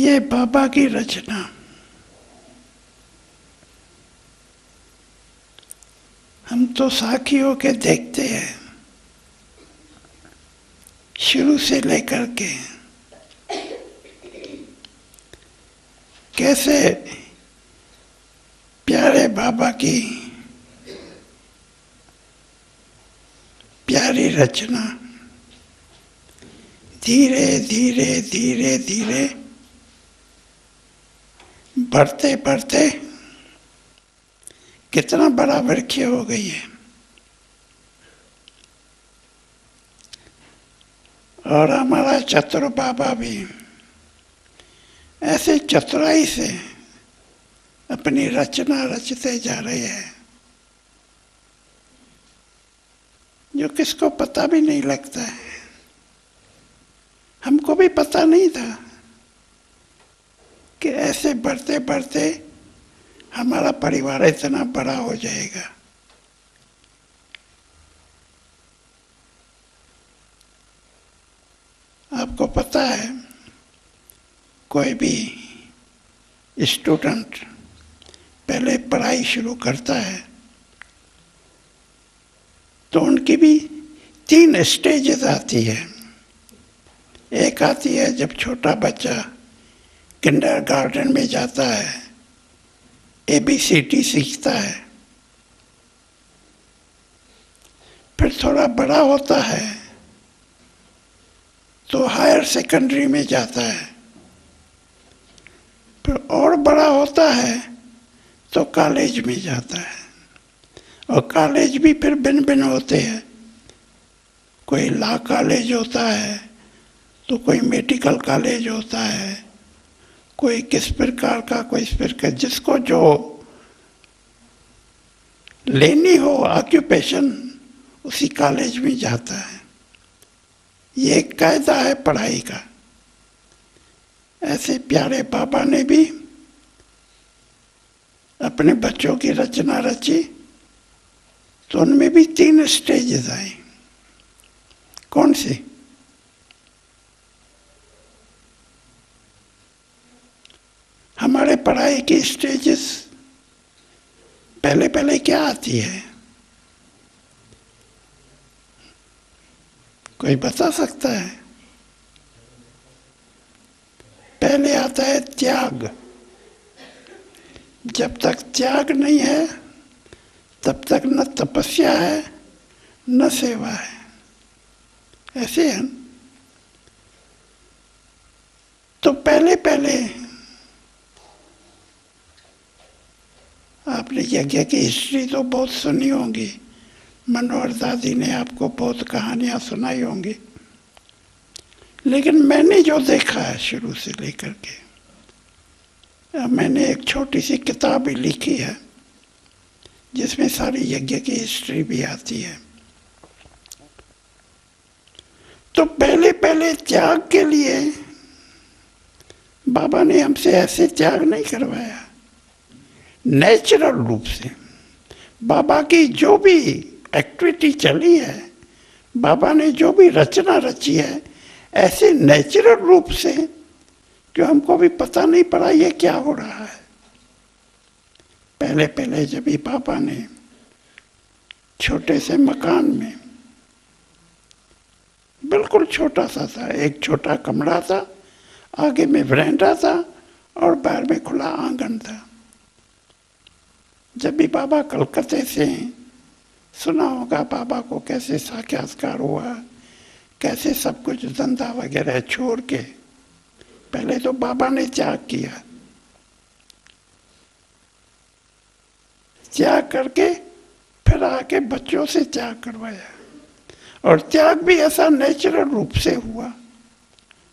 ये बाबा की रचना। हम तो साखी होके देखते हैं शुरू से लेकर के कैसे प्यारे बाबा की प्यारी रचना धीरे धीरे धीरे धीरे बढ़ते बढ़ते कितना बड़ा वृक्ष हो गई है। और हमारा चतुर बाबा भी ऐसे चतुराई से अपनी रचना रचते जा रहे हैं जो किसको पता भी नहीं लगता है। हमको भी पता नहीं था कि ऐसे बढ़ते बढ़ते हमारा परिवार इतना बड़ा हो जाएगा। आपको पता है कोई भी स्टूडेंट पहले पढ़ाई शुरू करता है तो उनकी भी 3 स्टेजेस आती है। एक आती है जब छोटा बच्चा किंडरगार्टन में जाता है, ABCD सीखता है। फिर थोड़ा बड़ा होता है तो हायर सेकेंडरी में जाता है। फिर और बड़ा होता है तो कॉलेज में जाता है। और कॉलेज भी फिर भिन्न भिन्न होते हैं। कोई लॉ कॉलेज होता है तो कोई मेडिकल कॉलेज होता है, कोई किस प्रकार का कोई इस प्रकार, जिसको जो लेनी हो ऑक्यूपेशन उसी कॉलेज में जाता है। ये एक कायदा है पढ़ाई का। ऐसे प्यारे बाबा ने भी अपने बच्चों की रचना रची तो उनमें भी 3 स्टेजेस आए। कौन सी? हमारे पढ़ाई की स्टेजेस पहले पहले क्या आती है, कोई बता सकता है? पहले आता है त्याग। जब तक त्याग नहीं है तब तक न तपस्या है न सेवा है। ऐसे है। तो पहले पहले आपने यज्ञ की हिस्ट्री तो बहुत सुनी होगी। मनोहर दादी ने आपको बहुत कहानियां सुनाई होंगी। लेकिन मैंने जो देखा है शुरू से लेकर के, मैंने एक छोटी सी किताब भी लिखी है जिसमें सारी यज्ञ की हिस्ट्री भी आती है। तो पहले पहले त्याग के लिए बाबा ने हमसे ऐसे त्याग नहीं करवाया। नेचुरल रूप से बाबा की जो भी एक्टिविटी चली है, बाबा ने जो भी रचना रची है, ऐसे नेचुरल रूप से कि हमको भी पता नहीं पड़ा ये क्या हो रहा है। पहले पहले जब भी बाबा ने छोटे से मकान में, बिल्कुल छोटा सा था, एक छोटा कमरा था, आगे में वरांडा था और बाहर में खुला आंगन था। जब भी बाबा कलकत्ते से, सुना होगा बाबा को कैसे साक्षात्कार हुआ, कैसे सब कुछ धंधा वगैरह छोड़ के पहले तो बाबा ने त्याग किया। त्याग करके फिर आके बच्चों से त्याग करवाया। और त्याग भी ऐसा नेचुरल रूप से हुआ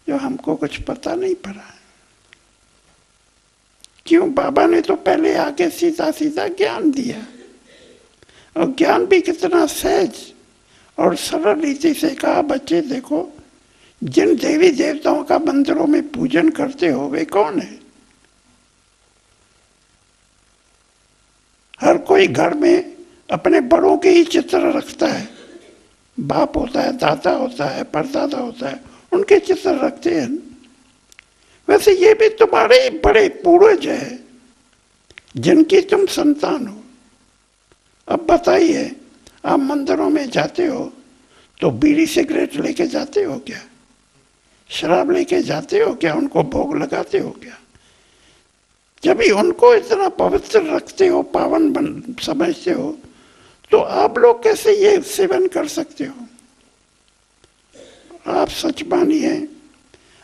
जो हमको कुछ पता नहीं पड़ा। क्यों? बाबा ने तो पहले आके सीधा सीधा ज्ञान दिया। और ज्ञान भी कितना सहज और सरल रीति से कहा, बच्चे देखो, जिन देवी देवताओं का मंदिरों में पूजन करते हो वे कौन है? हर कोई घर में अपने बड़ों के ही चित्र रखता है। बाप होता है, दादा होता है, परदादा होता है, उनके चित्र रखते हैं। वैसे ये भी तुम्हारे बड़े पूर्वज है जिनकी तुम संतान हो। अब बताइए, आप मंदिरों में जाते हो तो बीड़ी सिगरेट लेके जाते हो क्या? शराब लेके जाते हो क्या? उनको भोग लगाते हो क्या? जब भी उनको इतना पवित्र रखते हो, पावन समझते हो, तो आप लोग कैसे ये सेवन कर सकते हो? आप सच मानिए।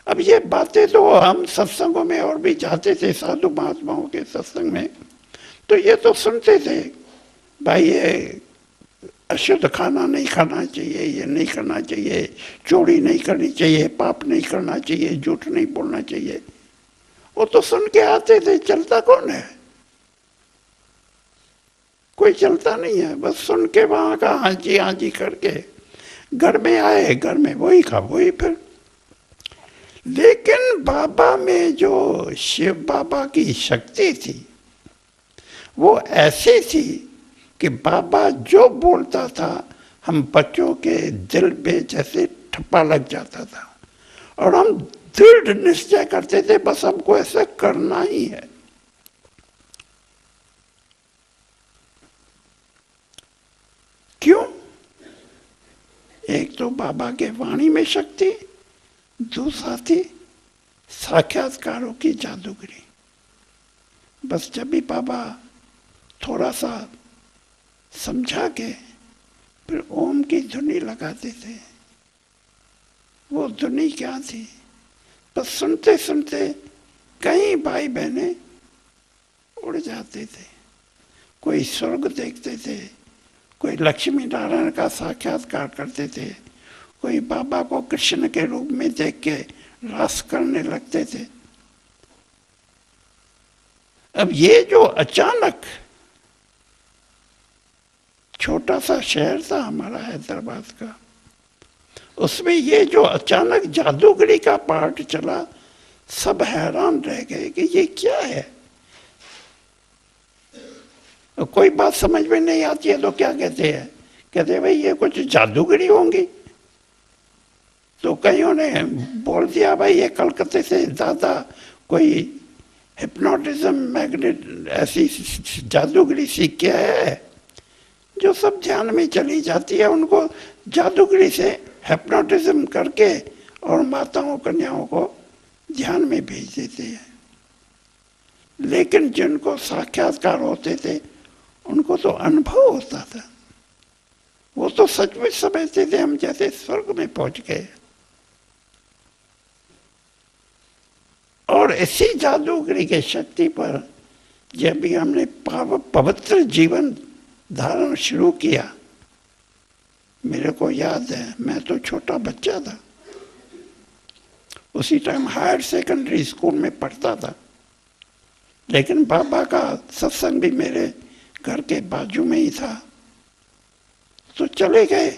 अब ये बातें तो हम सत्संगों में और भी जाते थे, साधु महात्माओं के सत्संग में, तो ये तो सुनते थे, भाई ये अशुद्ध खाना नहीं खाना चाहिए, ये नहीं करना चाहिए, चोरी नहीं करनी चाहिए, पाप नहीं करना चाहिए, झूठ नहीं बोलना चाहिए। वो तो सुन के आते थे, चलता कौन है? कोई चलता नहीं है, बस सुन के वहां का हाँ जी करके घर में आए, घर में वही खा वही फिर। लेकिन बाबा में जो शिव बाबा की शक्ति थी वो ऐसी थी कि बाबा जो बोलता था हम बच्चों के दिल पे जैसे ठप्पा लग जाता था, और हम दृढ़ निश्चय करते थे बस हमको ऐसा करना ही है। क्यों? एक तो बाबा के वाणी में शक्ति, दूसरा थी साक्षात्कारों की जादूगरी। बस जब भी बाबा थोड़ा सा समझा के फिर ओम की धुनी लगाते थे, वो धुनी क्या थी? बस सुनते सुनते कई भाई बहने उड़ जाते थे। कोई स्वर्ग देखते थे, कोई लक्ष्मी नारायण का साक्षात्कार करते थे, कोई बाबा को कृष्ण के रूप में देख के रास करने लगते थे। अब ये जो अचानक, छोटा सा शहर था हमारा हैदराबाद का, उसमें ये जो अचानक जादूगरी का पार्ट चला, सब हैरान रह गए कि ये क्या है। कोई बात समझ में नहीं आती है तो क्या कहते हैं? कहते हैं भाई ये कुछ जादूगरी होंगी। तो कईयों ने बोल दिया भाई ये कलकत्ते से ज्यादा कोई हिप्नोटिज्म मैग्नेट ऐसी जादूगरी सीख के है जो सब ध्यान में चली जाती है। उनको जादूगरी से हिप्नोटिज्म करके और माताओं कन्याओं को ध्यान में भेज देते हैं। लेकिन जिनको साक्षात्कार होते थे उनको तो अनुभव होता था, वो तो सचमुच समझते थे हम जैसे स्वर्ग में पहुंच गए। और इसी जादूगरी के शक्ति पर जब भी हमने पवित्र जीवन धारण शुरू किया, मेरे को याद है मैं तो छोटा बच्चा था, उसी टाइम हायर सेकेंडरी स्कूल में पढ़ता था, लेकिन बाबा का सत्संग भी मेरे घर के बाजू में ही था, तो चले गए।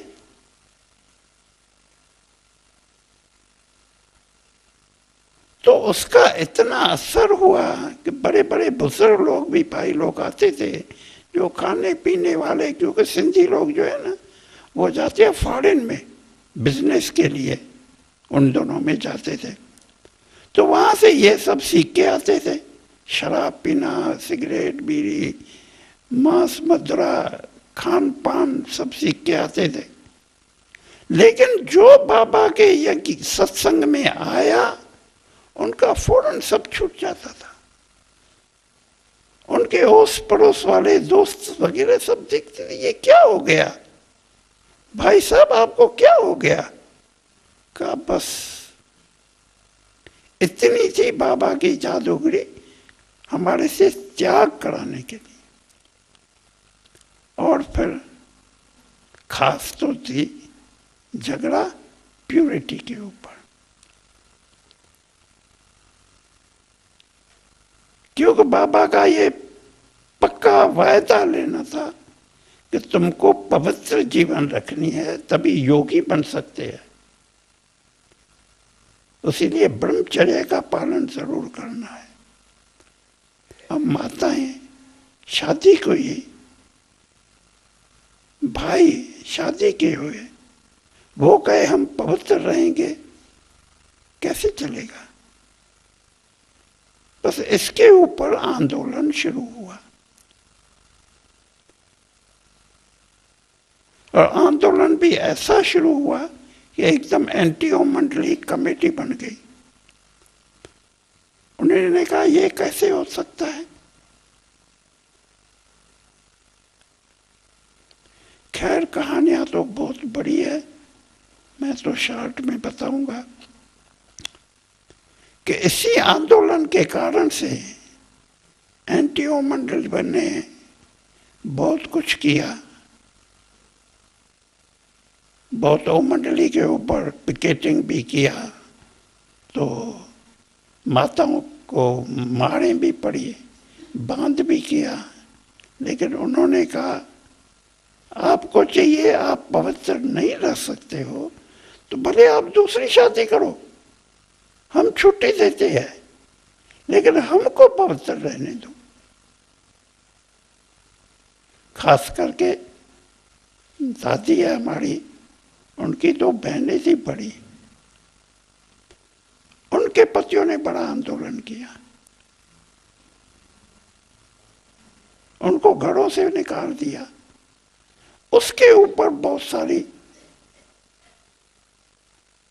तो उसका इतना असर हुआ कि बड़े बड़े बुजुर्ग लोग भी, भाई लोग आते थे जो खाने पीने वाले, क्योंकि सिंधी लोग जो है ना वो जाते हैं फॉरेन में बिजनेस के लिए, उन दोनों में जाते थे, तो वहां से ये सब सीख के आते थे, शराब पीना, सिगरेट, बीड़ी, मांस, मदिरा, खान पान सब सीख के आते थे। लेकिन जो बाबा के यज्ञ सत्संग में आया उनका फौरन सब छूट जाता था। उनके होश पड़ोस वाले दोस्त वगैरह सब देखते थे ये क्या हो गया भाई साहब, आपको क्या हो गया? कहा बस इतनी थी बाबा की जादूगरी हमारे से त्याग कराने के लिए। और फिर खास तो थी झगड़ा प्यूरिटी के ऊपर, क्योंकि बाबा का ये पक्का वायदा लेना था कि तुमको पवित्र जीवन रखनी है तभी योगी बन सकते हैं, इसीलिए ब्रह्मचर्य का पालन जरूर करना है। अब माताएं शादी हुई, भाई शादी के हुए, वो कहे हम पवित्र रहेंगे, कैसे चलेगा? बस इसके ऊपर आंदोलन शुरू हुआ और आंदोलन भी ऐसा शुरू हुआ कि एकदम एंटी मंडली कमेटी बन गई। उन्होंने कहा ये कैसे हो सकता है। खैर कहानियां तो बहुत बड़ी है, मैं तो शॉर्ट में बताऊंगा कि इसी आंदोलन के कारण से एंटी मंडल ने बहुत कुछ किया। बहुत मंडली के ऊपर पिकेटिंग भी किया, तो माताओं को मारें भी पड़ी, बांध भी किया। लेकिन उन्होंने कहा आपको चाहिए, आप पवित्र नहीं रह सकते हो तो भले आप दूसरी शादी करो, हम छुट्टी देते हैं, लेकिन हमको पवित्र रहने दो। खास करके दादी है हमारी, उनकी दो बहनें थी बड़ी, उनके पतियों ने बड़ा आंदोलन किया, उनको घरों से निकाल दिया। उसके ऊपर बहुत सारी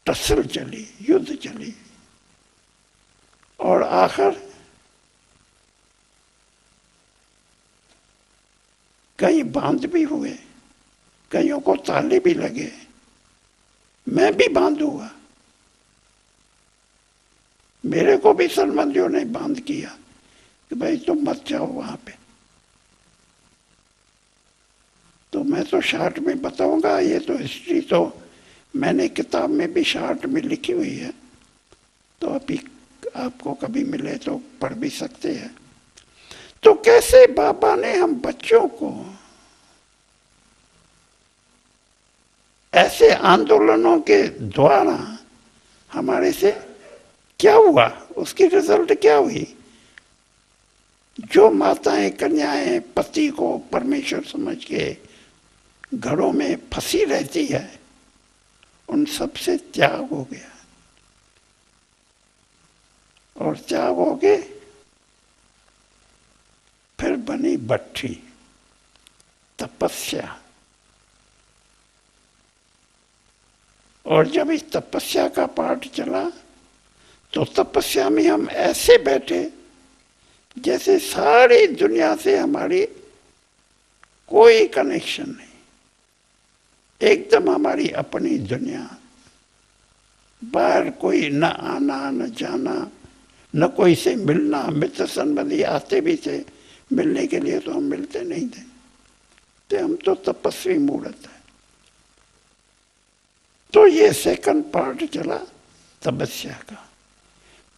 टसल चली, युद्ध चली और आखिर कई बांध भी हुए, कईयों को ताले भी लगे, मैं भी बांध हुआ। मेरे को भी संबंधियों ने बांध किया कि भाई तुम मत जाओ वहां पे। तो मैं तो शॉर्ट में बताऊंगा, ये तो हिस्ट्री तो मैंने किताब में भी शॉर्ट में लिखी हुई है, तो अभी आपको कभी मिले तो पढ़ भी सकते हैं। तो कैसे बाबा ने हम बच्चों को ऐसे आंदोलनों के द्वारा, हमारे से क्या हुआ, उसकी रिजल्ट क्या हुई। जो माताएं कन्याएं पति को परमेश्वर समझ के घरों में फंसी रहती है, उन सब से त्याग हो गया और त्याग हो के फिर बनी भट्ठी, तपस्या। और जब इस तपस्या का पाठ चला तो तपस्या में हम ऐसे बैठे जैसे सारी दुनिया से हमारी कोई कनेक्शन नहीं, एकदम हमारी अपनी दुनिया। बाहर कोई न आना न जाना, न कोई से मिलना। मित्र संबंधी आते भी थे मिलने के लिए, तो हम मिलते नहीं थे, तो हम तो तपस्वी मूर्त है। तो ये सेकंड पार्ट चला तपस्या का।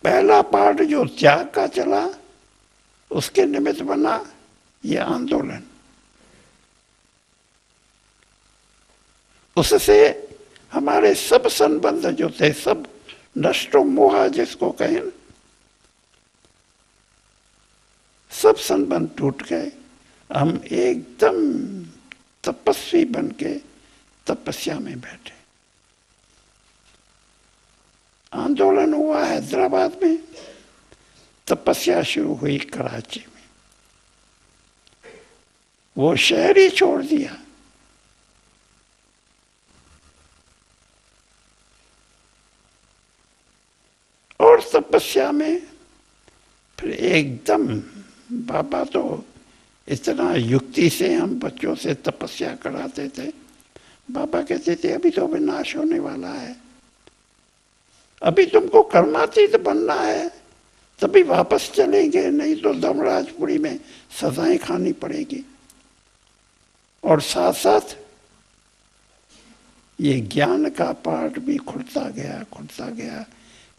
पहला पार्ट जो त्याग का चला, उसके निमित्त बना ये आंदोलन। उससे हमारे सब संबंध जो थे, सब नष्टो मोहा जिसको कहें, सब संबंध टूट गए। हम एकदम तपस्वी बन के तपस्या में बैठे। आंदोलन हुआ हैदराबाद में, तपस्या शुरू हुई कराची में। वो शहर ही छोड़ दिया। और तपस्या में फिर एकदम बाबा तो इतना युक्ति से हम बच्चों से तपस्या कराते थे। बाबा कहते थे अभी तो विनाश होने वाला है, अभी तुमको कर्मातीत बनना है, तभी वापस चलेंगे, नहीं तो धर्मराजपुरी में सजाएं खानी पड़ेगी। और साथ साथ ये ज्ञान का पाठ भी खुलता गया, खुलता गया।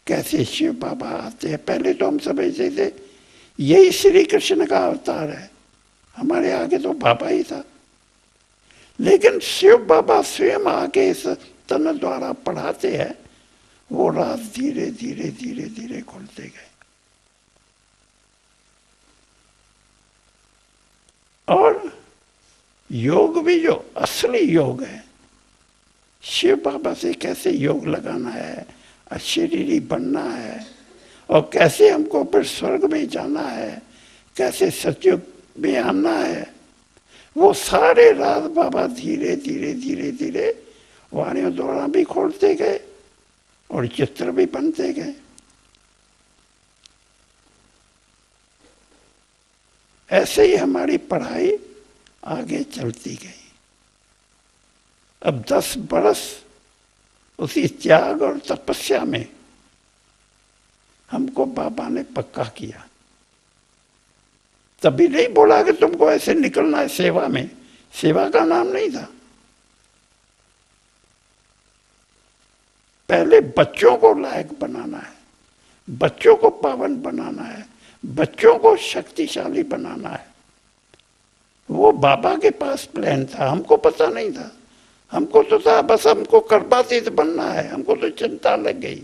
कैसे शिव बाबा आते हैं। पहले तो हम समझते थे यही श्री कृष्ण का अवतार है, हमारे आगे तो बाबा ही था। लेकिन शिव बाबा स्वयं आके इस तन द्वारा पढ़ाते हैं, वो राज धीरे धीरे धीरे धीरे खुलते गए। और योग भी जो असली योग है, शिव बाबा से कैसे योग लगाना है, अशरीरी बनना है और कैसे हमको फिर स्वर्ग में जाना है, कैसे सतयुग में आना है, वो सारे राज बाबा धीरे धीरे धीरे धीरे वाणियों द्वारा भी खोलते गए और चित्र भी बनते गए। ऐसे ही हमारी पढ़ाई आगे चलती गई। अब 10 बरस उसी त्याग और तपस्या में हमको बाबा ने पक्का किया। तभी नहीं बोला कि तुमको ऐसे निकलना है सेवा में, सेवा का नाम नहीं था। पहले बच्चों को लायक बनाना है, बच्चों को पावन बनाना है, बच्चों को शक्तिशाली बनाना है। वो बाबा के पास प्लान था, हमको पता नहीं था। हमको तो था बस हमको कर्मातीत बनना है। हमको तो चिंता लग गई,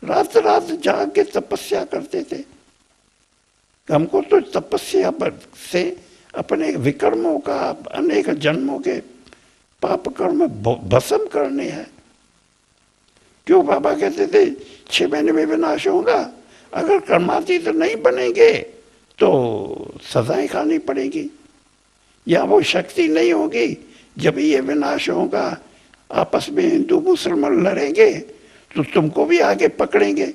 रात रात जाग के तपस्या करते थे। हमको तो तपस्या से अपने विकर्मों का, अनेक जन्मों के पाप कर्म भस्म करने हैं। क्यों बाबा कहते थे 6 महीने में विनाश होगा। अगर कर्मातीत नहीं बनेंगे तो सजाएं खानी पड़ेगी, या वो शक्ति नहीं होगी। जब ये विनाश होगा, आपस में हिंदू मुसलमान लड़ेंगे तो तुमको भी आगे पकड़ेंगे।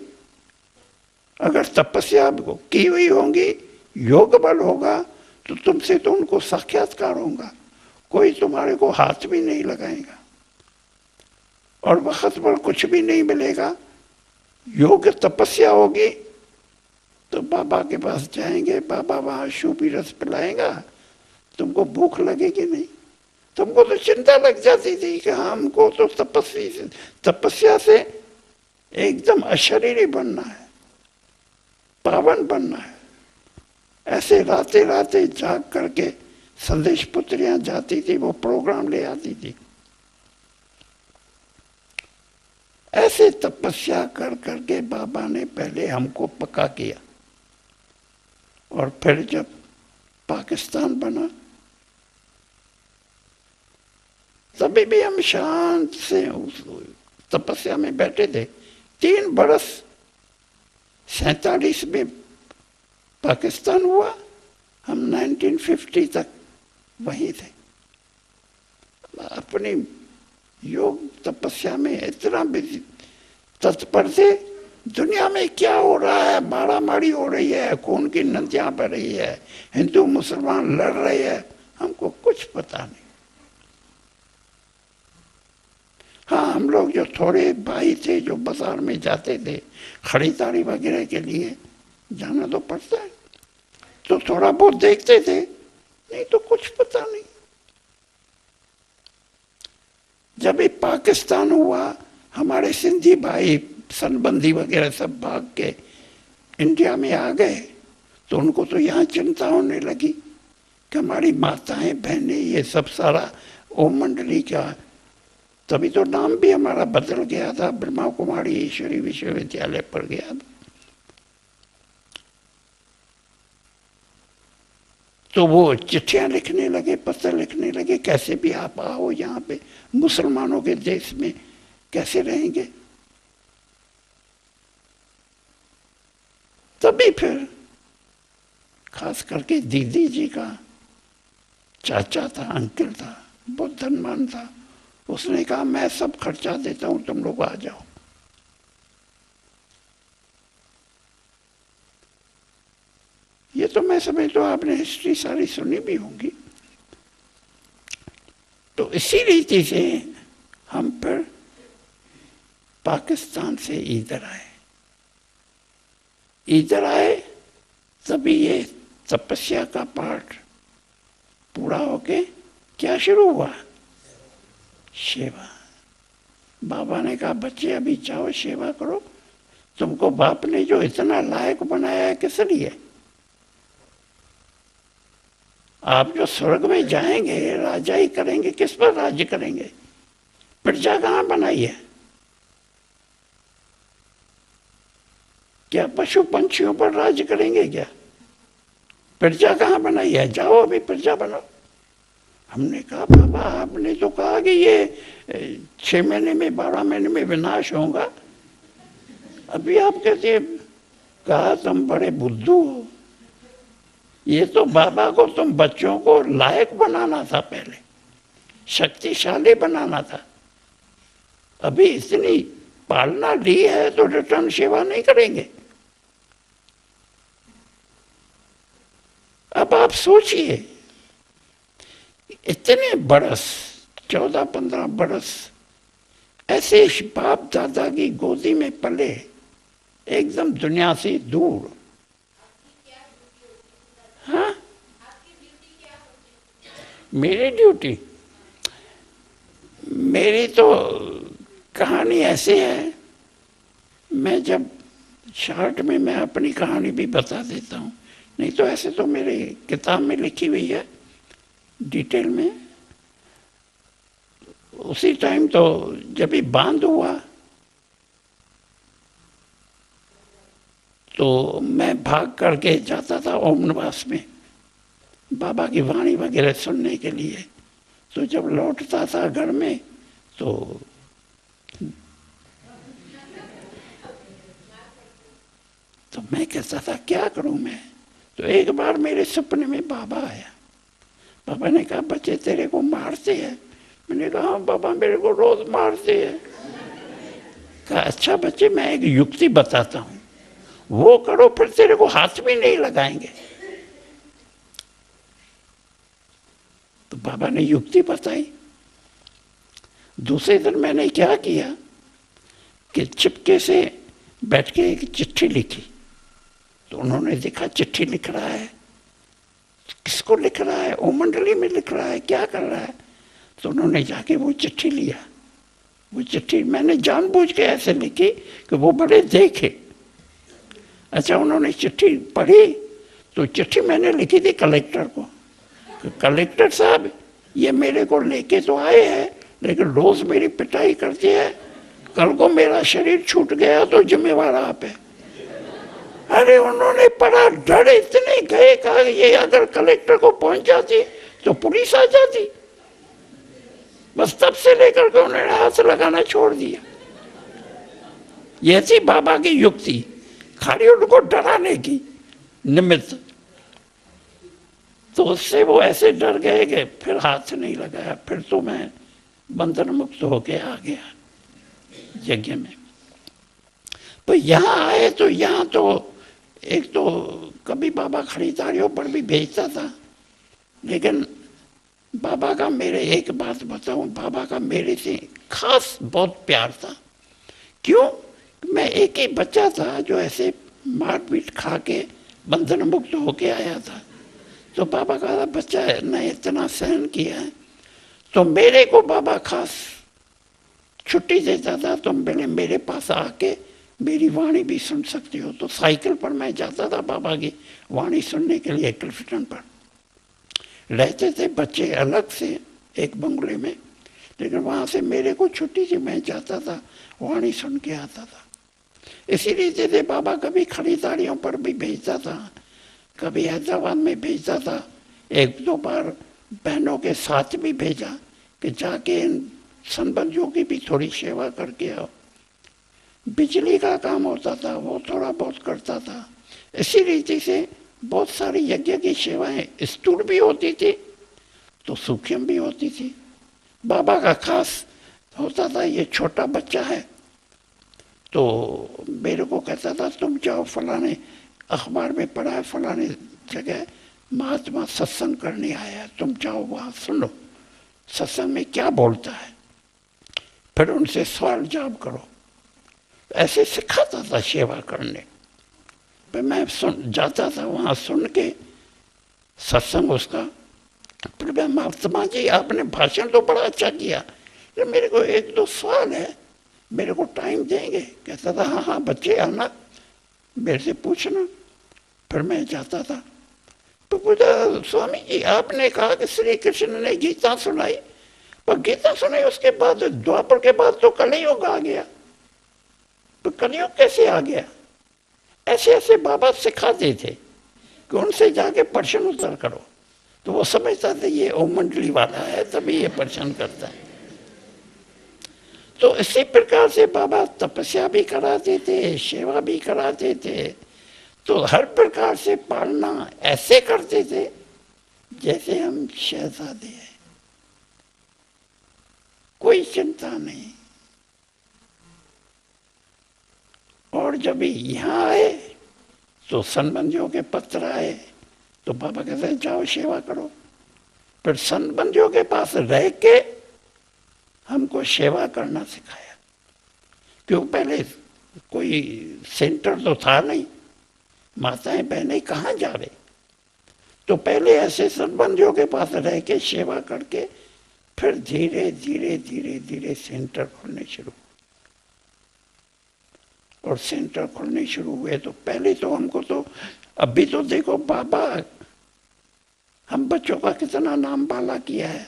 अगर तपस्या की हुई होगी, योग बल होगा, तो तुमसे तो उनको साक्षात्कार होगा, कोई तुम्हारे को हाथ भी नहीं लगाएगा और वक्त पर कुछ भी नहीं मिलेगा। योग तपस्या होगी तो बाबा के पास जाएंगे, बाबा वहां शूपी रस पिलाएगा, तुमको भूख लगेगी नहीं। तुमको तो चिंता लग जाती थी कि हमको तो तपस्या से एकदम अशरीरी बनना है, पावन बनना है। ऐसे राते राते जाग करके संदेश पुत्रियां जाती थी, वो प्रोग्राम ले आती थी। ऐसे तपस्या कर करके बाबा ने पहले हमको पक्का किया, और फिर जब पाकिस्तान बना तभी भी हम शांत से उस तपस्या में बैठे थे। 3 बरस 47 में पाकिस्तान हुआ, हम 1950 तक वहीं थे। अपनी योग तपस्या में इतना तत्पर थे। दुनिया में क्या हो रहा है, मारामारी हो रही है, खून की नदियां बह रही है, हिंदू मुसलमान लड़ रहे हैं, हमको कुछ पता नहीं। हाँ, हम लोग जो थोड़े भाई थे जो बाजार में जाते थे खरीदारी वगैरह के लिए, जाना तो पड़ता है, तो थोड़ा बहुत देखते थे, नहीं तो कुछ पता नहीं। जब ये पाकिस्तान हुआ, हमारे सिंधी भाई संबंधी वगैरह सब भाग के इंडिया में आ गए, तो उनको तो यहाँ चिंता होने लगी कि हमारी माताएं बहनें ये सब सारा ओम मंडली का, तभी तो नाम भी हमारा बदल गया था, ब्रह्मा कुमारी ईश्वरी विश्वविद्यालय पड़ गया था। तो वो चिट्ठियां लिखने लगे, पत्र लिखने लगे, कैसे भी आप आओ यहाँ पे, मुसलमानों के देश में कैसे रहेंगे। तभी फिर खास करके दीदी जी का चाचा था, अंकल था, बहुत धनवान था, उसने कहा मैं सब खर्चा देता हूं, तुम लोग आ जाओ। ये तो मैं समझ, तो आपने हिस्ट्री सारी सुनी भी होंगी। तो इसी रीति से हम फिर पाकिस्तान से इधर आए। इधर आए तभी ये तपस्या का पाठ पूरा होके क्या शुरू हुआ, सेवा। बाबा ने कहा बच्चे अभी जाओ सेवा करो, तुमको बाप ने जो इतना लायक बनाया है किस लिए। आप जो स्वर्ग में जाएंगे राजा ही करेंगे, किस पर राज्य करेंगे, प्रजा कहां बनाई है। क्या पशु पंछियों पर राज्य करेंगे क्या, प्रजा कहां बनाई है, जाओ अभी प्रजा बनाओ। हमने कहा बाबा आपने तो कहा कि ये 6 महीने में 12 महीने में विनाश होगा, अभी आप कहते हैं कहा तुम बड़े बुद्धू हो, ये तो बाबा को तुम बच्चों को लायक बनाना था, पहले शक्तिशाली बनाना था। अभी इतनी पालना ली है तो रिटर्न सेवा नहीं करेंगे। अब आप सोचिए, इतने बरस 14-15 बरस ऐसे बाप दादा की गोदी में पले, एकदम दुनिया से दूर। हाँ, मेरी ड्यूटी, मेरी तो कहानी ऐसी है, मैं जब शॉर्ट में मैं अपनी कहानी भी बता देता हूँ, नहीं तो ऐसे तो मेरे किताब में लिखी हुई है डिटेल में। उसी टाइम तो जब भी बांध हुआ तो मैं भाग करके जाता था ओम निवास में बाबा की वाणी वगैरह सुनने के लिए। तो जब लौटता था घर में तो मैं कहता था क्या करूं मैं। तो एक बार मेरे सपने में बाबा आया। बाबा ने कहा बच्चे तेरे को मारते हैं। मैंने कहा हाँ बाबा मेरे को रोज मारते हैं। कहा अच्छा बच्चे मैं एक युक्ति बताता हूँ, वो करो फिर तेरे को हाथ भी नहीं लगाएंगे। तो बाबा ने युक्ति बताई। दूसरे दिन मैंने क्या किया कि चिपके से बैठ के एक चिट्ठी लिखी। तो उन्होंने देखा चिट्ठी लिख रहा है, किसको लिख रहा है, ओम मंडली में लिख रहा है, क्या कर रहा है। तो उन्होंने जाके वो चिट्ठी लिया। वो चिट्ठी मैंने जानबूझ के ऐसे लिखी कि वो बड़े देखे। अच्छा उन्होंने चिट्ठी पढ़ी तो चिट्ठी मैंने लिखी थी कलेक्टर को। कलेक्टर साहब ये मेरे को लेके तो आए हैं लेकिन रोज मेरी पिटाई करती है, कल को मेरा शरीर छूट गया तो जिम्मेवार आप है। अरे उन्होंने पढ़ा, डर इतने गए, कहा ये अगर कलेक्टर को पहुंच जाती तो पुलिस आ जाती। बस तब से लेकर के उन्होंने हाथ लगाना छोड़ दिया। ये थी बाबा की युक्ति, खाली उनको डराने की निमित्त। तो उससे वो ऐसे डर गए कि फिर हाथ नहीं लगाया। फिर तो मैं बंधन मुक्त होके आ गया यज्ञ में। तो यहाँ आए तो यहाँ तो एक तो कभी बाबा खरीदारियों पर भी भेजता था, लेकिन बाबा का मेरे एक बात बताऊं, बाबा का मेरे से खास बहुत प्यार था। क्यों? मैं एक ही बच्चा था जो ऐसे मारपीट खा के बंधन मुक्त होके आया था। तो बाबा का बच्चा है ने इतना सहन किया है, तो मेरे को बाबा खास छुट्टी देता था। तुम पहले मेरे पास आके मेरी वाणी भी सुन सकते हो। तो साइकिल पर मैं जाता था बाबा की वाणी सुनने के लिए। क्लिफ्टन पर रहते थे बच्चे अलग से एक बंगले में, लेकिन वहाँ से मेरे को छुट्टी थी, मैं जाता था वाणी सुन के आता था। इसीलिए थे बाबा कभी खरीदारियों पर भी भेजता था, कभी हैदराबाद में भेजता था। एक दो बार बहनों के साथ भी भेजा कि जाके इन संबंधियों की भी थोड़ी सेवा करके आओ। बिजली का काम होता था, वो थोड़ा बहुत करता था। इसी रीति से बहुत सारी यज्ञ की सेवाएं स्थूल भी होती थी तो सूक्ष्म भी होती थी। बाबा का खास होता था ये छोटा बच्चा है तो मेरे को कहता था तुम जाओ फलाने, अखबार में पढ़ा है फलाने जगह महात्मा सत्संग करने आया है, तुम जाओ वहाँ सुनो सत्संग में क्या बोलता है, फिर उनसे सवाल जवाब करो। ऐसे सिखाता था सेवा करने। फिर मैं सुन जाता था वहाँ सुन के सत्संग उसका। फिर मैं महात्मा जी आपने भाषण तो बड़ा अच्छा किया, तो मेरे को एक दो सवाल है, मेरे को टाइम देंगे? कहता था हाँ हाँ बच्चे आना, मेरे से पूछना। फिर मैं जाता था तो पूछा स्वामी जी आपने कहा कि श्री कृष्ण ने गीता सुनाई, पर गीता सुनाई उसके बाद द्वापर के बाद तो कलयुग आ गया, तो कलयुग कैसे आ गया? ऐसे ऐसे बाबा सिखाते थे कि उनसे जाके प्रश्न उत्तर करो। तो वो समझता था ये ओम मंडली वाला है तभी ये प्रश्न करता है। तो इसी प्रकार से बाबा तपस्या भी कराते थे, सेवा भी कराते थे। तो हर प्रकार से पालना ऐसे करते थे जैसे हम शहजादे हैं, कोई चिंता नहीं। और जब यहाँ आए तो संबंधियों के पत्र आए तो बाबा कहते हैं जाओ सेवा करो। फिर संबंधियों के पास रह के हमको सेवा करना सिखाया, क्यों पहले कोई सेंटर तो था नहीं, माताएं बहनें कहाँ जा रहे। तो पहले ऐसे संबंधियों के पास रह के सेवा करके फिर धीरे धीरे धीरे धीरे सेंटर खोलने शुरू। और सेंटर खोलने शुरू हुए तो पहले तो हमको तो, अभी तो देखो बाबा हम बच्चों का कितना नाम बाला किया है,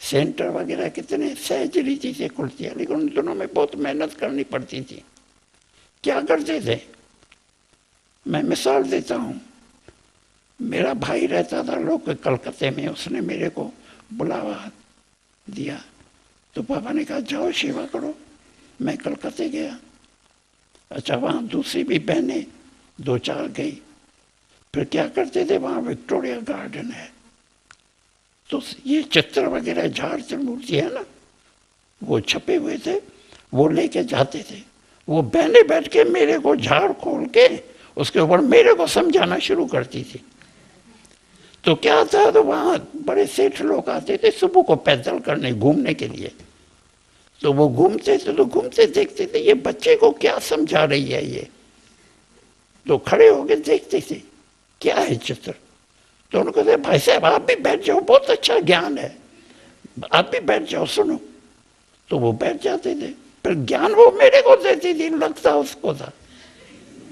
सेंटर वगैरह कितने सहज रीति से खुलती है, लेकिन उन दोनों में बहुत मेहनत करनी पड़ती थी। क्या करते थे, मैं मिसाल देता हूँ। मेरा भाई रहता था लोग कलकत्ते में, उसने मेरे को बुलावा दिया तो पापा ने कहा जाओ सेवा करो। मैं कलकत्ते गया। अच्छा, वहाँ दूसरी भी बहनें दो चार गई। फिर क्या करते थे, वहाँ विक्टोरिया गार्डन है तो ये चित्र वगैरह झाड़ मूर्ति है ना, वो छपे हुए थे, वो लेके जाते थे। वो बहनें बैठ के मेरे को झाड़ खोल के उसके ऊपर मेरे को समझाना शुरू करती थी। तो क्या था, तो वहाँ बड़े सेठ लोग आते थे सुबह को पैदल करने घूमने के लिए। तो वो घूमते थे तो घूमते देखते थे ये बच्चे को क्या समझा रही है ये। तो खड़े होके देखते थे क्या है चित्र। तो उनको कहते भाई साहब आप भी बैठ जाओ, बहुत अच्छा ज्ञान है, आप भी बैठ जाओ सुनो। तो वो बैठ जाते थे। फिर ज्ञान वो मेरे को देती थी, लगता उसको था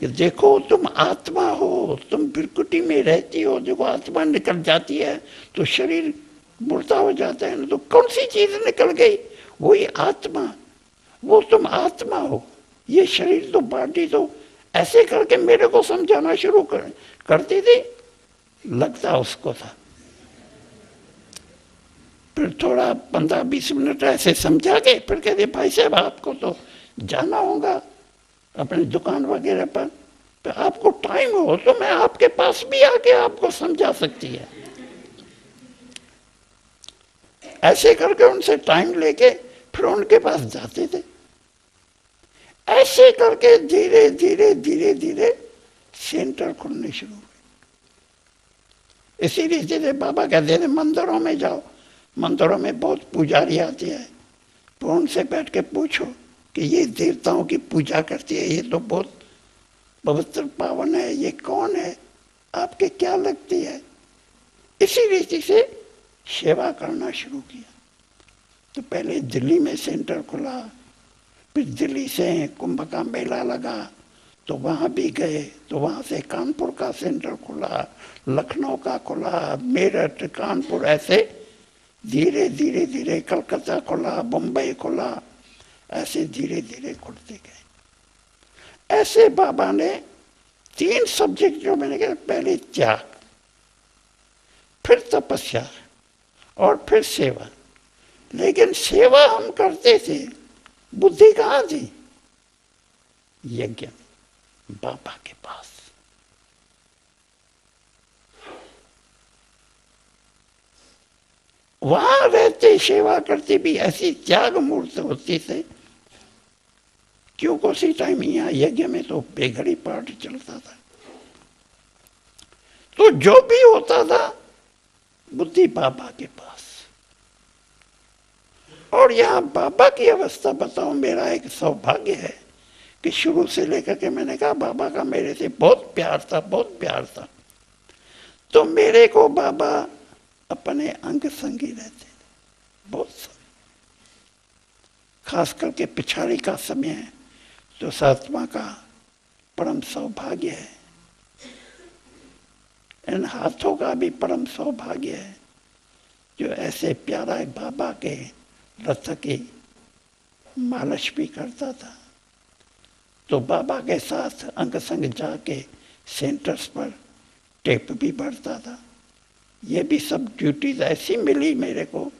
कि देखो तुम आत्मा हो, तुम बिरकुटी में रहती हो, देखो आत्मा निकल जाती है तो शरीर मुर्दा हो जाता है ना, तो कौन सी चीज निकल गई, वही आत्मा, वो तुम आत्मा हो, ये शरीर तो बॉडी तो। ऐसे करके मेरे को समझाना शुरू करती थी, लगता उसको था। फिर थोड़ा 15-20 मिनट ऐसे समझा के फिर कहते भाई साहब आपको तो जाना होगा अपनी दुकान वगैरह पर, तो आपको टाइम हो तो मैं आपके पास भी आके आपको समझा सकती है। ऐसे करके उनसे टाइम लेके फिर उनके पास जाते थे। ऐसे करके धीरे धीरे धीरे धीरे सेंटर खुलने शुरू हुए। इसी रीति से बाबा कहते थे मंदिरों में जाओ, मंदिरों में बहुत पुजारी आते हैं, तो उनसे बैठ के पूछो कि ये देवताओं की पूजा करती है, ये तो बहुत पवित्र पावन है, ये कौन है, आपके क्या लगती है। इसी रीति से सेवा करना शुरू किया। तो पहले दिल्ली में सेंटर खुला, फिर दिल्ली से कुंभ का मेला लगा तो वहाँ भी गए, तो वहाँ से कानपुर का सेंटर खुला, लखनऊ का खुला, मेरठ, कानपुर, ऐसे धीरे धीरे धीरे कलकत्ता खुला, बम्बई खुला, ऐसे धीरे धीरे खुलते गए। ऐसे बाबा ने 3 सब्जेक्ट जो मैंने कहा, पहले त्याग, फिर तपस्या और फिर सेवा। लेकिन सेवा हम करते थे, बुद्धि कहाँ थी, यज्ञ बाबा के पास। वहां रहते सेवा करते भी ऐसी त्याग मूर्त होती थे, क्यों उसी टाइम यहाँ यज्ञ में तो बेघड़ी पाठ चलता था। तो जो भी होता था बुद्धि बाबा के पास। और यहाँ बाबा की अवस्था बताऊं, मेरा एक सौभाग्य है कि शुरू से लेकर के मैंने कहा बाबा का मेरे से बहुत प्यार था, बहुत प्यार था। तो मेरे को बाबा अपने अंग संगी रहते थे बहुत समय, खास करके पिछाड़ी का समय है तो सातवां का परम सौभाग्य है। इन हाथों का भी परम सौभाग्य है जो ऐसे प्यारा बाबा के रथ की मालिश भी करता था। तो बाबा के साथ अंग संग जाके सेंटर्स पर टेप भी बढ़ता था। ये भी सब ड्यूटीज ऐसी मिली मेरे को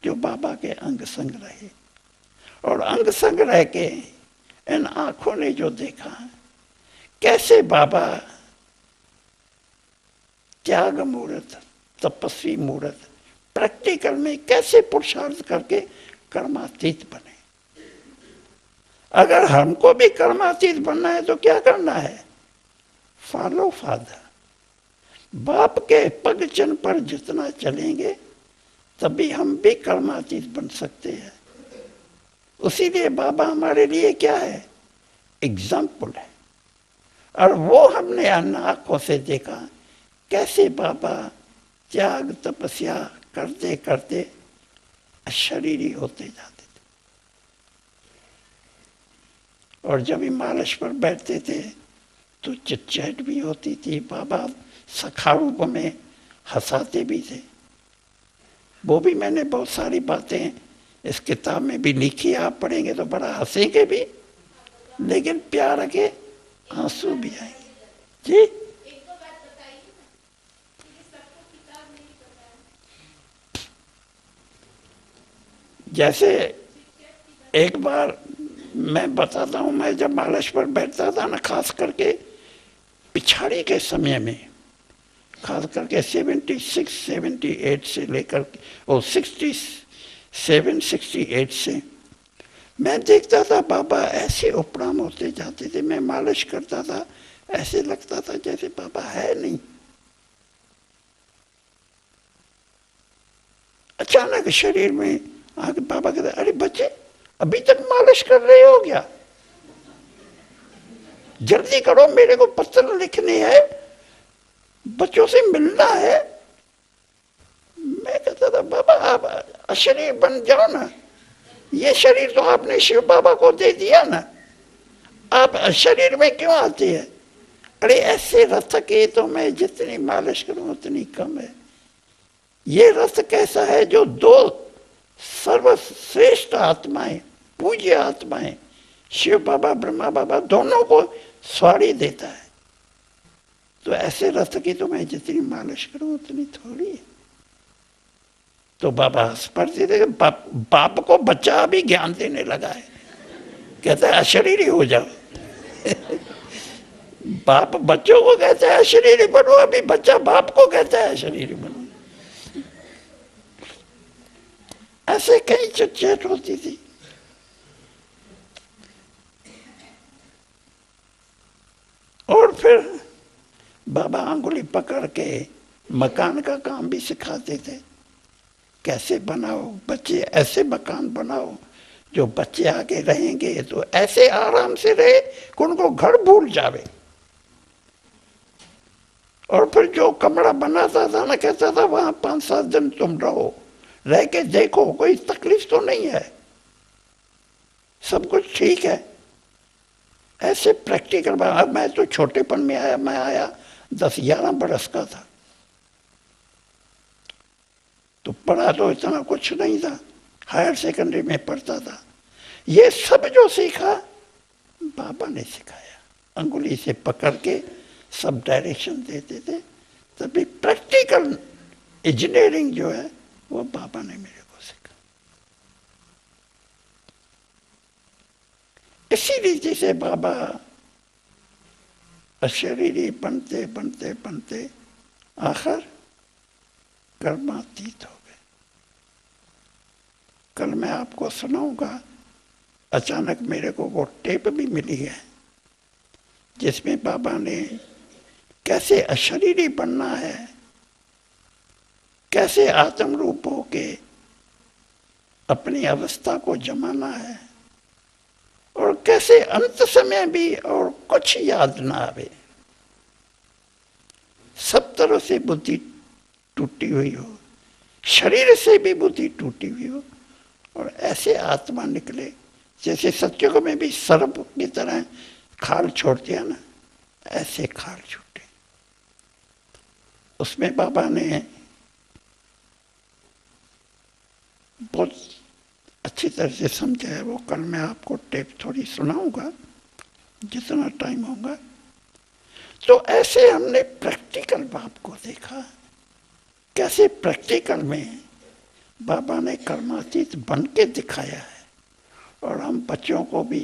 जो बाबा के अंग संग रहे। और अंग संग रह के इन आंखों ने जो देखा कैसे बाबा त्याग मूर्त, तपस्वी मूर्त, प्रैक्टिकल में कैसे पुरुषार्थ करके कर्मातीत बने। अगर हमको भी कर्मातीत बनना है तो क्या करना है? Follow father. बाप के पगचन पर जितना चलेंगे तभी हम भी कर्मातीत बन सकते हैं। उसीलिए बाबा हमारे लिए क्या है? एग्जाम्पल है। और वो हमने आंखों से देखा कैसे बाबा त्याग तपस्या करते करते अशरीरी होते जाते थे। और जब हिमालय पर बैठते थे तो चिटचैट भी होती थी। बाबा सखा रूप में हंसाते भी थे। वो भी मैंने बहुत सारी बातें इस किताब में भी लिखी, आप पढ़ेंगे तो बड़ा हंसेंगे भी, लेकिन प्यार के आंसू भी आएंगे। जी जैसे एक बार मैं बताता हूँ, मैं जब मालश पर बैठता था ना, खास करके पिछाड़ी के समय में, खास करके 76 78 से लेकर और 67 68 से मैं देखता था बाबा ऐसे उपराम होते जाते थे। मैं मालिश करता था, ऐसे लगता था जैसे बाबा है नहीं। अचानक शरीर में आके बाबा कहते, अरे बच्चे अभी तक मालिश कर रहे हो क्या? जल्दी करो, मेरे को पत्र लिखने है, बच्चों से मिलना है। मैं कहता था बाबा आप अशरीर बन जाओ ना, ये शरीर तो आपने शिव बाबा को दे दिया ना, आप शरीर में क्यों आते हैं? अरे ऐसे रथ के तो मैं जितनी मालिश करूं उतनी कम है। ये रथ कैसा है जो दो सर्वश्रेष्ठ आत्माएं, पूज्य आत्माएं, शिव बाबा ब्रह्मा बाबा दोनों को सवारी देता है। तो ऐसे रथ की तो मैं जितनी मालिश करूं उतनी थोड़ी है। तो बाबा हंस पड़ते थे। बाप को बच्चा अभी ज्ञान देने लगा है, कहता है अशरीरी हो जाओ। बाप बच्चों को कहता है अशरीरी बनो, अभी बच्चा बाप को कहता है अशरीरी बनो। ऐसे कई चटचट होती थी। और फिर बाबा अंगुली पकड़ के मकान का काम भी सिखाते थे। कैसे बनाओ बच्चे, ऐसे मकान बनाओ जो बच्चे आगे रहेंगे तो ऐसे आराम से रहे कि उनको घर भूल जावे। और फिर जो कमरा बनाता था ना, कहता था वहां 5-7 दिन तुम रहो, रह के देखो कोई तकलीफ तो नहीं है, सब कुछ ठीक है। ऐसे प्रैक्टिकल। अब मैं तो छोटेपन में आया, मैं आया 10-11 बरस का था, तो पढ़ा तो इतना कुछ नहीं था, हायर सेकेंडरी में पढ़ता था। ये सब जो सीखा बाबा ने सिखाया, अंगुली से पकड़ के सब डायरेक्शन देते थे। तभी प्रैक्टिकल इंजीनियरिंग जो है वो बाबा ने मेरे को सिखा। इसी रीति से बाबा अशरीरी बनते बनते बनते आखिर कर्मातीत हो गए। कल मैं आपको सुनाऊंगा, अचानक मेरे को वो टेप भी मिली है जिसमें बाबा ने कैसे अशरीरी बनना है, कैसे आत्म रूप होके अपनी अवस्था को जमाना है, और कैसे अंत समय भी और कुछ याद ना आवे, सब तरह से बुद्धि टूटी हुई हो, शरीर से भी बुद्धि टूटी हुई हो, और ऐसे आत्मा निकले जैसे सत्युग में भी सर्प की तरह खाल छोड़ दिया ना, ऐसे खाल छूटे। उसमें बाबा ने बहुत अच्छी तरह से समझाया। वो कल मैं आपको टेप थोड़ी सुनाऊंगा जितना टाइम होगा। तो ऐसे हमने प्रैक्टिकल बाप को देखा, कैसे प्रैक्टिकल में बाबा ने कर्मातीत बन के दिखाया है। और हम बच्चों को भी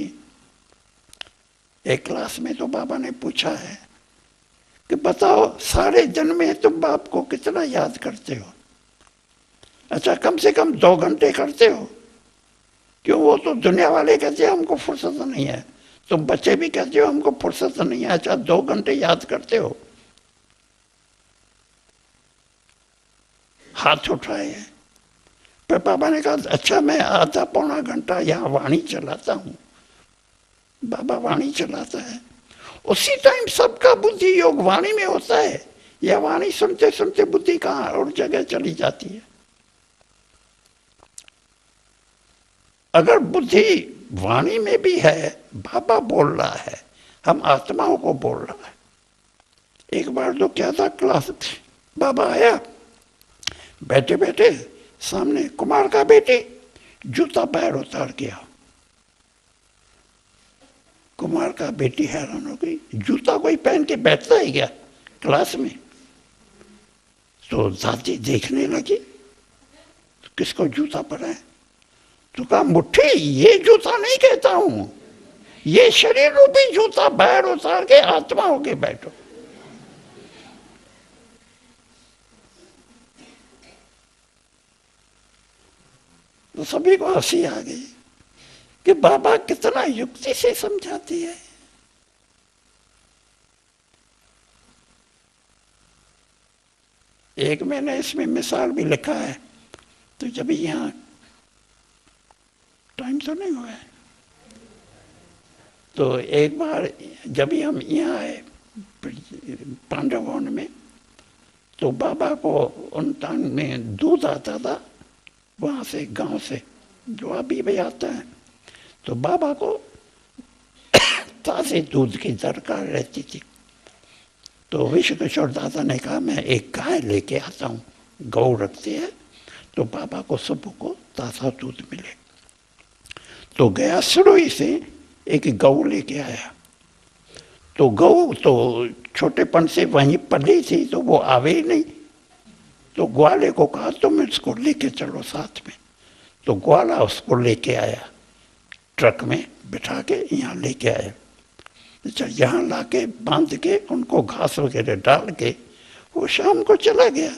एक क्लास में तो बाबा ने पूछा है कि बताओ सारे जन्म में तुम बाप को कितना याद करते हो? अच्छा कम से कम 2 घंटे करते हो। क्यों? वो तो दुनिया वाले कहते हैं हमको फुर्सत नहीं है, तुम बच्चे भी कहते हो हमको फुर्सत नहीं है। अच्छा 2 घंटे याद करते हो? हाथ उठाए। पर बाबा ने कहा अच्छा मैं आधा पौना घंटा यहाँ वाणी चलाता हूँ। बाबा वाणी चलाता है, उसी टाइम सबका बुद्धि योग वाणी में होता है, या वाणी सुनते सुनते बुद्धि कहाँ और जगह चली जाती है। अगर बुद्धि वाणी में भी है, बाबा बोल रहा है, हम आत्माओं को बोल रहा है। एक बार तो क्या था, क्लास बाबा आया, बैठे बैठे सामने कुमार का बेटे जूता पैर उतार गया। कुमार का बेटी हैरान हो गई, जूता कोई पहन के बैठता है क्या क्लास में? तो दादी देखने लगी, तो किसको जूता पड़ा है? तो कहा मुट्ठी ये जूता नहीं कहता हूं, ये शरीर रूपी जूता पैर उतार के आत्मा होके बैठो। तो सभी को हंसी आ गई कि बाबा कितना युक्ति से समझाती है। एक मैंने इसमें मिसाल भी लिखा है, तो जब यहाँ टाइम तो नहीं हुआ है, तो एक बार जब हम यहाँ आए पांडव भवन में, तो बाबा को उन टाइम में दूध आता था वहाँ से, गांव से, जो अभी भी आता है। तो बाबा को ताज़े दूध की दरकार रहती थी। तो विश्व किशोर दादा ने कहा मैं एक गाय लेके आता हूँ, गौ रखती है, तो बाबा को सुबह को ताज़ा दूध मिले। तो गया सुरई से एक गौ लेके आया। तो गौ तो छोटेपन से वहीं पली थी, तो वो आवे ही नहीं। तो ग्वाले को कहा तुम इसको लेके चलो साथ में। तो ग्वाला उसको लेके आया, ट्रक में बिठा के यहाँ लेके आया। अच्छा यहाँ लाके बांध के उनको घास वगैरह डाल के वो शाम को चला गया।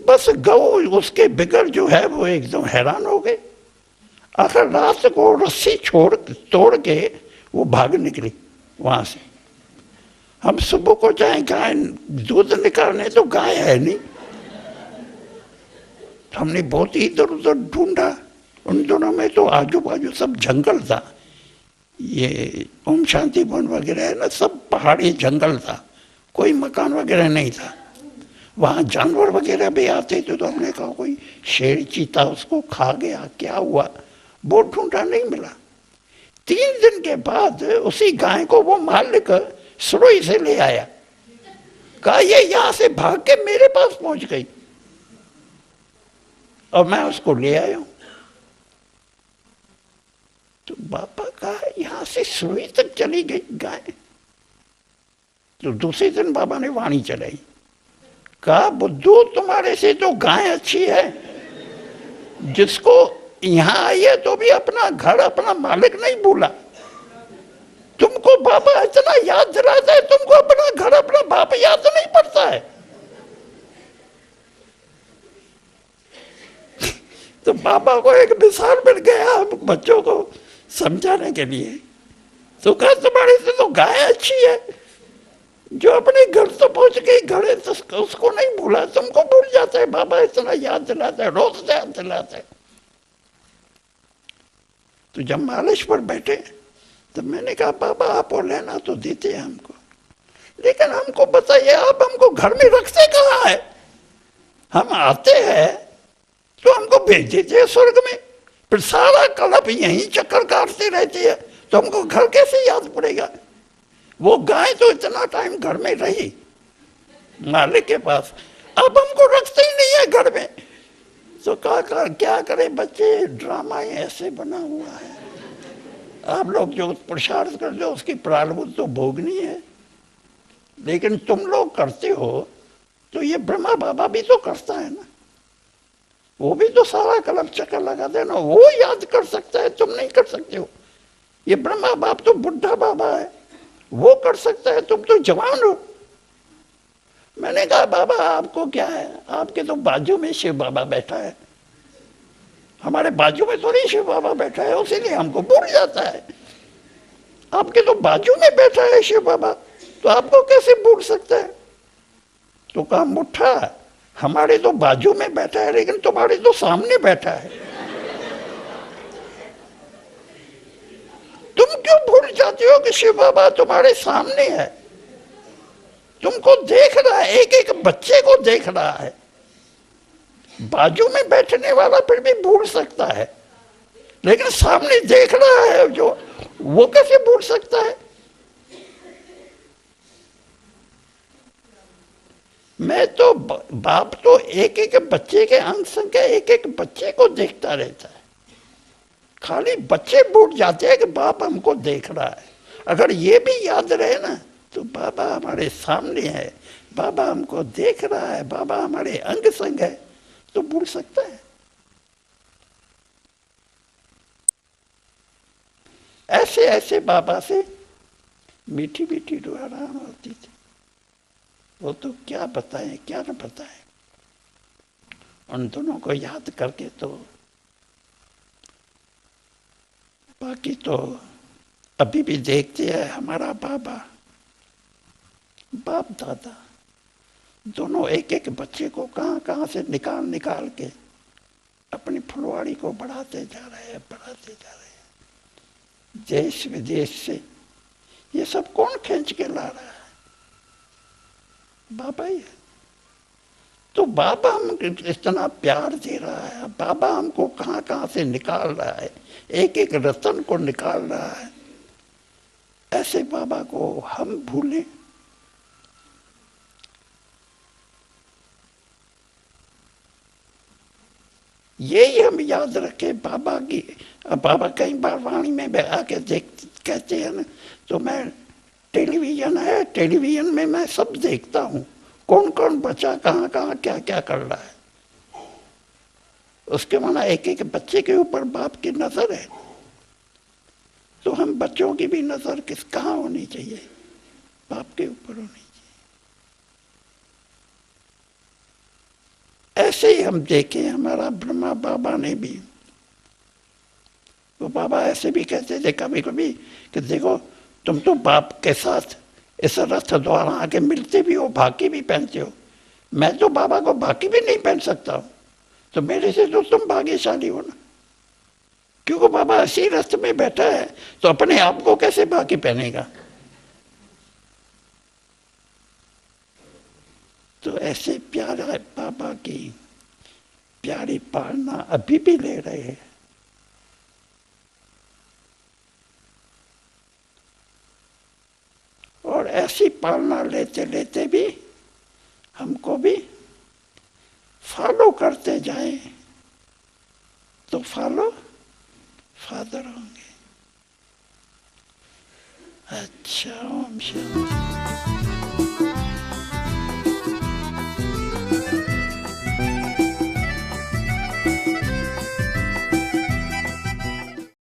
बस गौ उसके बिगड़ जो है वो एकदम हैरान हो गए। आखिर रात को रस्सी तोड़ के वो भाग निकली वहां से। हम सुबह को जाए गाय दूध निकालने, तो गाय है नहीं। हमने बहुत ही इधर उधर ढूंढा, उन दोनों में तो आजू बाजू सब जंगल था। ये ओम शांति भवन वगैरह है ना, सब पहाड़ी जंगल था, कोई मकान वगैरह नहीं था। वहाँ जानवर वगैरह भी आते थे, तो हमने कहा कोई शेर चीता उसको खा गया, क्या हुआ, बहुत ढूंढा नहीं मिला। 3 दिन के बाद उसी गाय को वो मालिक सुरई से ले आया। कहा ये यहाँ से भाग के मेरे पास पहुंच गई और मैं उसको ले आया हूं। तो बाबा कहा यहां से सुरई तक चली गई गाय। तो दूसरे दिन बाबा ने वाणी चलाई, कहा बुद्धू तुम्हारे से तो गाय अच्छी है, जिसको यहां आई है तो भी अपना घर अपना मालिक नहीं भूला। तुमको बाबा इतना याद दिलाता है, तुमको अपना घर अपना बाप याद नहीं पड़ता है। तो बाबा को एक मिसाल मिल गया बच्चों को समझाने के लिए। तो कहा तुम्हारे से तो गाय अच्छी है, जो अपने घर तो पहुंच गई, घरे तो उसको नहीं भूला, तुमको भूल जाता है। बाबा इतना याद दिलाता है, रोज याद दिलाता है। तो जब मालिश पर बैठे तो मैंने कहा बाबा आप वो लेना तो देते हैं हमको, लेकिन हमको बताइए आप हमको घर में रखते कहाँ है? हम आते हैं तो हमको भेज देते हैं स्वर्ग में, फिर सारा कल्प यहीं चक्कर काटती रहती है, तो हमको घर कैसे याद पड़ेगा? वो गाय तो इतना टाइम घर में रही मालिक के पास, अब हमको रखते ही नहीं है घर में। तो क्या करे बच्चे, ड्रामा ऐसे बना हुआ है। आप लोग जो पुरुषार्थ करते हो उसकी प्रारब्ध तो भोगनी है, लेकिन तुम लोग करते हो तो ये ब्रह्मा बाबा भी तो करता है ना, वो भी तो सारा कलप चक्कर लगाते है ना, वो याद कर सकता है, तुम नहीं कर सकते हो। ये ब्रह्मा बाप तो बुढ़ा बाबा है, वो कर सकता है, तुम तो जवान हो, मैंने कहा बाबा आपको क्या है, आपके तो बाजू में शिव बाबा बैठा है, हमारे बाजू में थोड़ी शिव बाबा बैठा है, उसीलिए हमको भूल जाता है। आपके तो बाजू में बैठा है शिव बाबा, तो आपको कैसे भूल सकता है? तो कहा मुट्ठा, हमारे तो बाजू में बैठा है लेकिन तुम्हारे तो सामने बैठा है, तुम क्यों भूल जाते हो कि शिव बाबा तुम्हारे सामने है? तुमको देख रहा है, एक एक बच्चे को देख रहा है। बाजू में बैठने वाला फिर भी भूल सकता है, लेकिन सामने देख रहा है जो, वो कैसे भूल सकता है? मैं तो बाप तो एक एक बच्चे के अंग संख्या एक एक बच्चे को देखता रहता है। खाली बच्चे भूल जाते हैं कि बाप हमको देख रहा है। अगर ये भी याद रहे ना, तो बाबा हमारे सामने है, बाबा हमको देख रहा है, बाबा हमारे अंग संग है, तो भूल सकता है? ऐसे ऐसे बाबा से मीठी मीठी दुआएं होती थी, वो तो क्या बताएं क्या न बताएं। उन दोनों को याद करके तो, बाकी तो अभी भी देखते हैं हमारा बाबा, बाप दादा दोनों एक एक बच्चे को कहाँ कहाँ से निकाल निकाल के अपनी फुलवाड़ी को बढ़ाते जा रहे हैं, बढ़ाते जा रहे हैं। देश विदेश से ये सब कौन खींच के ला रहा है? बाबा ही है। तो बाबा हमको इतना प्यार दे रहा है, बाबा हमको कहाँ कहाँ से निकाल रहा है, एक एक रतन को निकाल रहा है। ऐसे बाबा को हम भूलें? यही हम याद रखें बाबा की। बाबा कई बार वाणी में आके देख कहते हैं ना, तो मैं टेलीविजन है, टेलीविजन में मैं सब देखता हूँ, कौन कौन बच्चा कहाँ कहाँ क्या क्या कर रहा है। उसके माना एक एक बच्चे के ऊपर बाप की नजर है, तो हम बच्चों की भी नजर किस कहाँ होनी चाहिए? बाप के ऊपर होनी चाहिए। ऐसे ही हम देखें हमारा ब्रह्मा बाबा ने भी, वो बाबा ऐसे भी कहते थे कभी कभी कि देखो तुम तो बाप के साथ इस रथ द्वारा आके मिलते भी हो, भाकी भी पहनते हो, मैं तो बाबा को भाकी भी नहीं पहन सकता हूं, तो मेरे से तो तुम भाग्यशाली हो ना, क्योंकि बाबा इसी रथ में बैठा है, तो अपने आप को कैसे भाकी पहनेगा? तो ऐसे प्यारा बाबा की प्यारी पालना अभी भी ले रहे हैं। और ऐसी पालना लेते लेते भी हमको भी फॉलो करते जाएं, तो फॉलो फादर होंगे। अच्छा, ओम शांति।